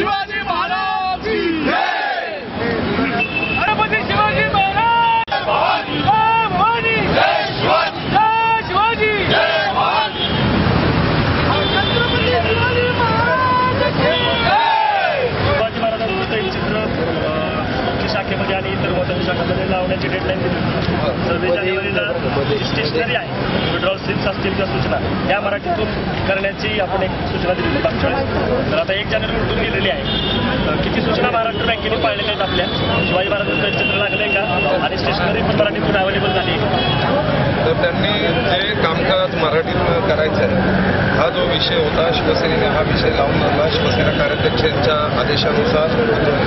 शिवाजी महाराज की जय। छत्रपती शिवाजी महाराज भवानी भवानी जय शिवाजी जय शिवाजी जय भवानी। छत्रपती शिवाजी महाराज की जय। शिवाजी महाराजांचं तैलचित्र शाखेमध्ये आणि इतर महत्त्वाच्या शाखांमध्ये लावण्याची डेडलाईन दिली. 26 जानेवारीला जी स्टेशनरी आहे विड्रॉल स्लिप्स असतील किंवा सूचना या मराठीतून करण्याची आपण एक सूचना दिली होती मागच्या वेळेस. तर आता 1 जानेवारी उलटून गेलेली आहे. किती सूचना महाराष्ट्र बँकेने पाळलेल्या आहेत आपल्या? शिवाजी महाराजांचं तैलचित्र लागलंय का आणि स्टेशनरी पण मराठीतून अवेलेबल झाली आहे? तर त्यांनी जे कामकाज मराठीतून करायचं आहे हा जो विषय होता शिवसेनेने हा विषय लावून धरला. शिवसेना कार्याध्यक्षांच्या आदेशानुसार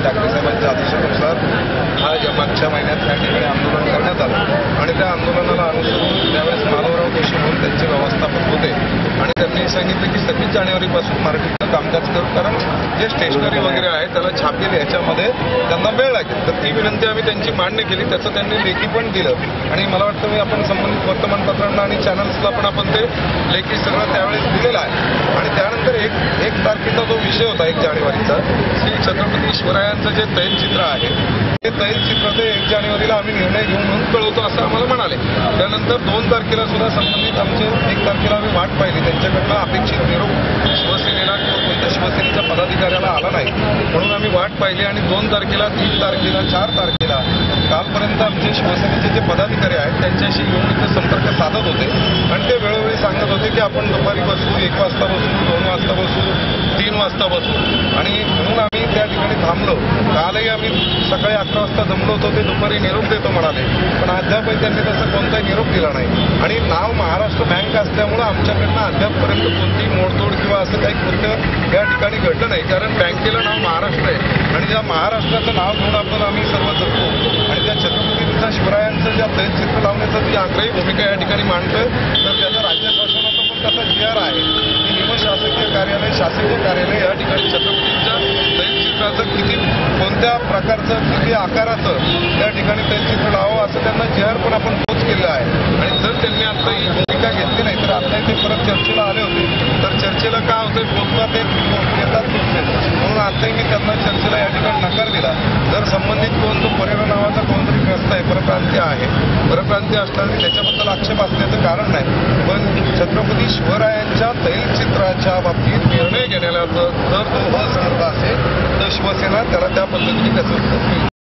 ठाकरे साहेबांच्या आदेशानुसार हा मागच्या महिन्यात त्या ठिकाणी आंदोलन करण्यात आलं आणि त्या आंदोलनाला अनुसरून त्यावेळेस माधवराव जोशी म्हणून त्यांचे व्यवस्थापक होते आणि त्यांनी सांगितलं की 26 जानेवारीपासून मराठीतून कामकाज करू, कारण जे स्टेशनरी वगैरे आहे त्याला छापील याच्यामध्ये त्यांना वेळ लागेल. तर ती विनंती आम्ही त्यांची मान्य केली. त्याचं त्यांनी लेखी पण दिलं आणि मला वाटतं मी आपण संबंधित वर्तमानपत्रांना आणि चॅनल्सला पण आपण ते लेखी सगळं त्यावेळेस दिलेलं आहे. आणि त्यानंतर एक तारखेचा जो विषय होता 1 जानेवारीचा श्री छत्रपती शिवरायांचं जे तैलचित्र आहे ते तैलचित्र ते 1 जानेवारीला आम्ही निर्णय घेऊन म्हणून कळवतो असं आम्हाला म्हणाले. त्यानंतर 2 तारखेला सुद्धा संबंधित आमचे 1 तारखेला आम्ही वाट पाहिली. त्यांच्याकडनं अपेक्षित निरोप शिवसेनेला किंवा कोणत्या शिवसेनेच्या पदाधिकाऱ्याला आला नाही म्हणून आम्ही वाट पाहिली आणि 2 तारखेला 3 तारखेला 4 तारखेला कालपर्यंत आमचे शिवसेनेचे जे पदाधिकारी आहेत त्यांच्याशी योग्य संपर्क साधत होते आणि ते वेळोवेळी सांगत होते की आपण दुपारी बसू, 1 वाजता बसू, 2 वाजता बसू, 3 वाजता बसू आणि म्हणून आम्ही त्या ठिकाणी थांबलो. कालही आम्ही सकाळी 11 वाजता जमलो होतो. ते दुपारी निरोप देतो म्हणाले पण अद्यापही त्यांनी तसं कोणताही निरोप दिला नाही आणि नाव महाराष्ट्र बँक असल्यामुळं आमच्याकडनं अद्यापपर्यंत कोणतीही मोडतोड किंवा असं काही कृत्य या ठिकाणी घडलं नाही, कारण बँकेला नाव महाराष्ट्र आहे आणि ज्या महाराष्ट्राचं नाव घेऊन आपण आम्ही सर्व जगतो आणि त्या छत्रपतींच्या शिवरायांचं ज्या तैलचित्र लावण्याचं जी आग्रही भूमिका या ठिकाणी मांडतोय तर त्याचा राज्य शासनाचा पण त्याचा GR आहे की निमशासकीय कार्यालय, शासकीय कार्यालय या ठिकाणी छत्रपतींच्या तैलचित्राचं किती कोणत्या प्रकारचं किती आकाराचं या ठिकाणी तैलचित्र लावावं असं त्यांना GR पण आपण पोच केलं आहे. आणि जर त्यांनी आता ही भूमिका घेतली नाही तर आता ते परत चर्चेला आले होते तर चर्चेला काय होतं बोलता ते येतात म्हणून आताही मी त्यांना चर्चेला या ठिकाणी नकार दिला. जर संबंधित कोण तो परेरा नावाचा कोणतरी ग्रस्त आहे, परप्रांतीय आहे, परप्रांतीय असताना त्याच्याबद्दल आक्षेप असण्याचं कारण नाही पण छत्रपती शिवरायांच्या तैलचित्राच्या बाबतीत निर्णय घेण्याला जर तो असमर्थ असेल तर शिवसेना त्याला त्या पद्धतीने त्याचं